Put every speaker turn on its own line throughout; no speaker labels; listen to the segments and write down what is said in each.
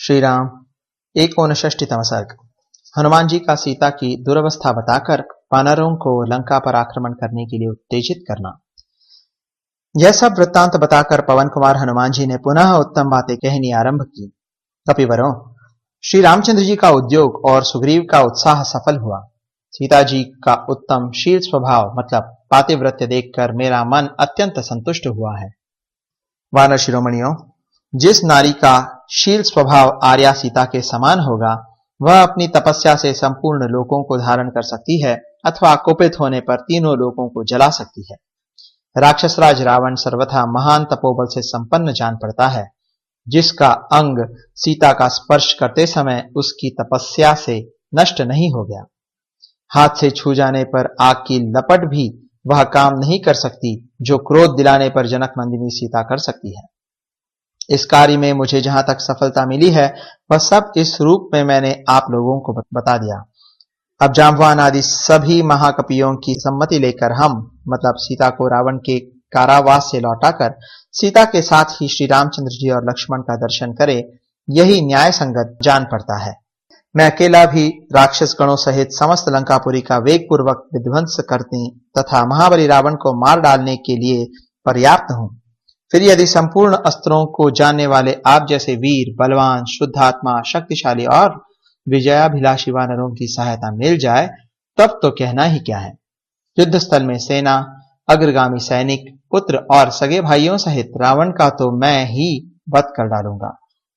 श्री राम 1:59 सर्ग। हनुमान जी का सीता की दुर्वस्था बताकर वानरों को लंका पर आक्रमण करने के लिए उत्तेजित करना। यह सब वृत्तांत बताकर पवन कुमार हनुमान जी ने पुनः उत्तम बातें कहनी आरंभ की। कपिवरों, श्री रामचंद्र जी का उद्योग और सुग्रीव का उत्साह सफल हुआ। सीता जी का उत्तम शील स्वभाव मतलब पातिव्रत्य देखकर मेरा मन अत्यंत संतुष्ट हुआ है। वानर शिरोमणियों, जिस नारी का शील स्वभाव आर्या सीता के समान होगा, वह अपनी तपस्या से संपूर्ण लोकों को धारण कर सकती है अथवा कुपित होने पर तीनों लोकों को जला सकती है। राक्षसराज रावण सर्वथा महान तपोबल से संपन्न जान पड़ता है, जिसका अंग सीता का स्पर्श करते समय उसकी तपस्या से नष्ट नहीं हो गया। हाथ से छू जाने पर आग की लपट भी वह काम नहीं कर सकती जो क्रोध दिलाने पर जनक नंदिनी सीता कर सकती है। इस कार्य में मुझे जहां तक सफलता मिली है, वह सब इस रूप में मैंने आप लोगों को बता दिया। अब जाम्बवान आदि सभी महाकपियों की सम्मति लेकर हम मतलब सीता को रावण के कारावास से लौटाकर सीता के साथ ही श्री रामचंद्र जी और लक्ष्मण का दर्शन करें, यही न्याय संगत जान पड़ता है। मैं अकेला भी राक्षस गणों सहित समस्त लंकापुरी का वेग पूर्वक विध्वंस करने तथा महाबली रावण को मार डालने के लिए पर्याप्त हूं। फिर यदि संपूर्ण अस्त्रों को जानने वाले आप जैसे वीर, बलवान, शुद्धात्मा, शक्तिशाली और विजयाभिलाषी वानरों की सहायता मिल जाए, तब तो कहना ही क्या है। युद्ध स्थल में सेना, अग्रगामी सैनिक, पुत्र और सगे भाइयों सहित रावण का तो मैं ही वध कर डालूंगा।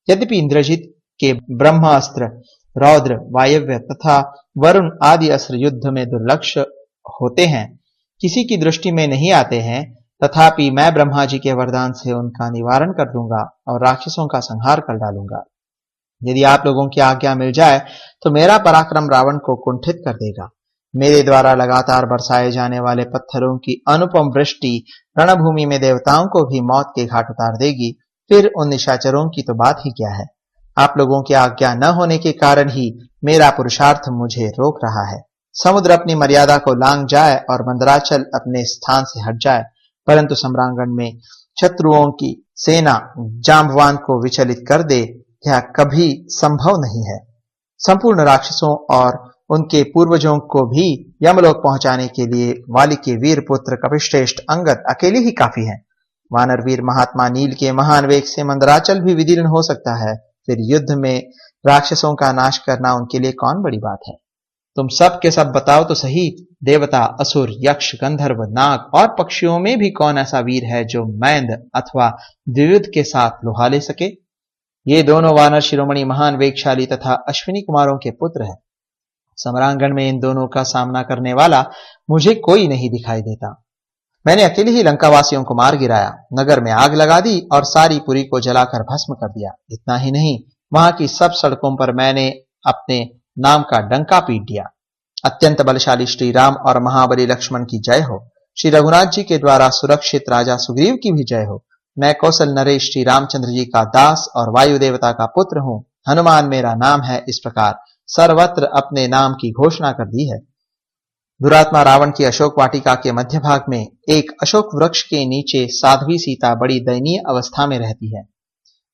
यद्यपि इंद्रजित के ब्रह्मास्त्र, रौद्र, वायव्य तथा वरुण आदि अस्त्र युद्ध में दुर्लक्ष होते हैं, किसी की दृष्टि में नहीं आते हैं, तथापि मैं ब्रह्मा जी के वरदान से उनका निवारण कर दूंगा और राक्षसों का संहार कर डालूंगा। यदि आप लोगों की आज्ञा मिल जाए तो मेरा पराक्रम रावण को कुंठित कर देगा। मेरे द्वारा लगातार बरसाए जाने वाले पत्थरों की अनुपम वृष्टि रणभूमि में देवताओं को भी मौत के घाट उतार देगी। फिर उन निशाचरों की तो बात ही क्या है। आप लोगों की आज्ञा न होने के कारण ही मेरा पुरुषार्थ मुझे रोक रहा है। समुद्र अपनी मर्यादा को लांघ जाए और मंदराचल अपने स्थान से हट जाए, परंतु सम्रांगण में शत्रुओं की सेना जाम्बवान को विचलित कर दे, यह कभी संभव नहीं है। संपूर्ण राक्षसों और उनके पूर्वजों को भी यमलोक पहुंचाने के लिए वाली के वीर पुत्र कपिश्रेष्ठ अंगद अकेले ही काफी है। वानर वीर महात्मा नील के महान वेग से मंदराचल भी विदीर्ण हो सकता है। फिर युद्ध में राक्षसों का नाश करना उनके लिए कौन बड़ी बात है। तुम सब के सब बताओ तो सही, देवता, असुर, यक्ष, गंधर्व, नाग और पक्षियों में भी कौन ऐसा वीर है जो मैंद अथवा द्विविध के साथ लोहा ले सके। ये दोनों वानर शिरोमणि महान वेगशाली तथा अश्विनी कुमारों के पुत्र हैं। सम्रांगण में इन दोनों का सामना करने वाला मुझे कोई नहीं दिखाई देता। मैंने अकेले ही लंकावासियों को मार गिराया, नगर में आग लगा दी और सारी पुरी को जलाकर भस्म कर दिया। इतना ही नहीं, वहां की सब सड़कों पर मैंने अपने नाम का डंका पीट दिया। अत्यंत बलशाली श्री राम और महाबली लक्ष्मण की जय हो। श्री रघुनाथ जी के द्वारा सुरक्षित राजा सुग्रीव की भी जय हो। मैं कौशल नरेश श्री रामचंद्र जी का दास और वायु देवता का पुत्र हूं। हनुमान मेरा नाम है। इस प्रकार सर्वत्र अपने नाम की घोषणा कर दी है। दुरात्मा रावण की अशोक वाटिका के मध्य भाग में एक अशोक वृक्ष के नीचे साध्वी सीता बड़ी दयनीय अवस्था में रहती है।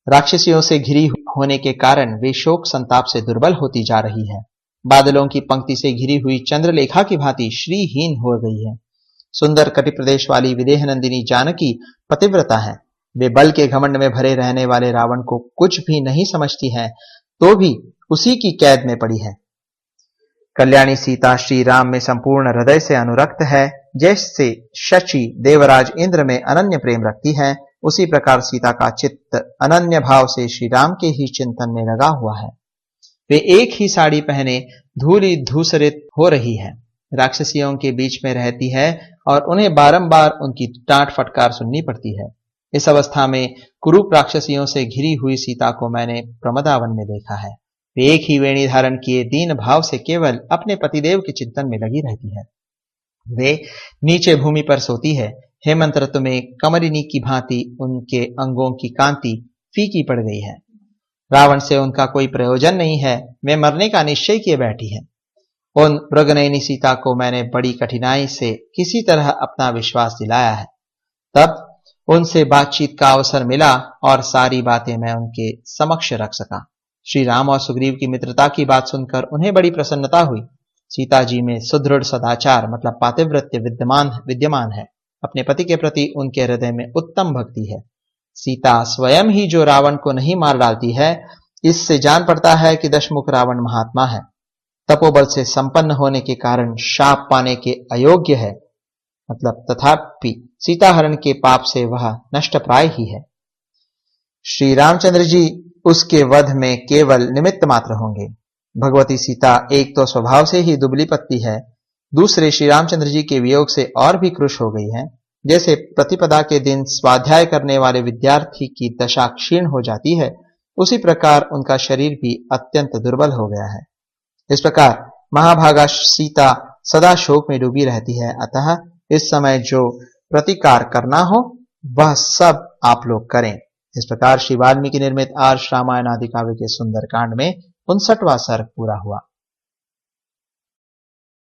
राक्षसियों से घिरी होने के कारण वे शोक संताप से दुर्बल होती जा रही है। बादलों की पंक्ति से घिरी हुई चंद्रलेखा की भांति श्रीहीन हो गई है। सुंदर कटि प्रदेश वाली विदेह नंदिनी जानकी पतिव्रता है। वे बल के घमंड में भरे रहने वाले रावण को कुछ भी नहीं समझती हैं, तो भी उसी की कैद में पड़ी है। कल्याणी सीता श्री राम में संपूर्ण हृदय से अनुरक्त है। जैसे शची देवराज इंद्र में अनन्य प्रेम रखती है, उसी प्रकार सीता का चित्त अनन्य भाव से श्री राम के ही चिंतन में लगा हुआ है। वे एक ही साड़ी पहने धूली धूसरित हो रही है, राक्षसियों के बीच में रहती है और उन्हें बारंबार उनकी डांट फटकार सुननी पड़ती है। इस अवस्था में कुरूप राक्षसियों से घिरी हुई सीता को मैंने प्रमदावन में देखा है। वे एक ही वेणी धारण किए दीन भाव से केवल अपने पतिदेव के चिंतन में लगी रहती है। वे नीचे भूमि पर सोती है। हेमंत ऋतु में कमरिनी की भांति उनके अंगों की कांति फीकी पड़ गई है। रावण से उनका कोई प्रयोजन नहीं है। वे मरने का निश्चय किए बैठी है। उन मृगनयनी सीता को मैंने बड़ी कठिनाई से किसी तरह अपना विश्वास दिलाया है। तब उनसे बातचीत का अवसर मिला और सारी बातें मैं उनके समक्ष रख सका। श्री राम और सुग्रीव की मित्रता की बात सुनकर उन्हें बड़ी प्रसन्नता हुई। सीता जी में सुदृढ़ सदाचार मतलब पातिव्रत्य विद्यमान है। अपने पति के प्रति उनके हृदय में उत्तम भक्ति है। सीता स्वयं ही जो रावण को नहीं मार डालती है, इससे जान पड़ता है कि दशमुख रावण महात्मा है। तपोबल से संपन्न होने के कारण शाप पाने के अयोग्य है, मतलब तथापि सीताहरण के पाप से वह नष्ट प्राय ही है। श्री रामचंद्र जी उसके वध में केवल निमित्त मात्र होंगे। भगवती सीता एक तो स्वभाव से ही दुबली पत्ती है, दूसरे श्री रामचंद्र जी के वियोग से और भी क्रुश हो गई है। जैसे प्रतिपदा के दिन स्वाध्याय करने वाले विद्यार्थी की दशा क्षीण हो जाती है, उसी प्रकार उनका शरीर भी अत्यंत दुर्बल हो गया है। इस प्रकार महाभागा सीता सदा शोक में डूबी रहती है। अतः इस समय जो प्रतिकार करना हो वह सब आप लोग करें। इस प्रकार श्री वाल्मीकि निर्मित आर्ष रामायण आदि काव्य के सुंदर कांड में 59वां सर्ग पूरा हुआ।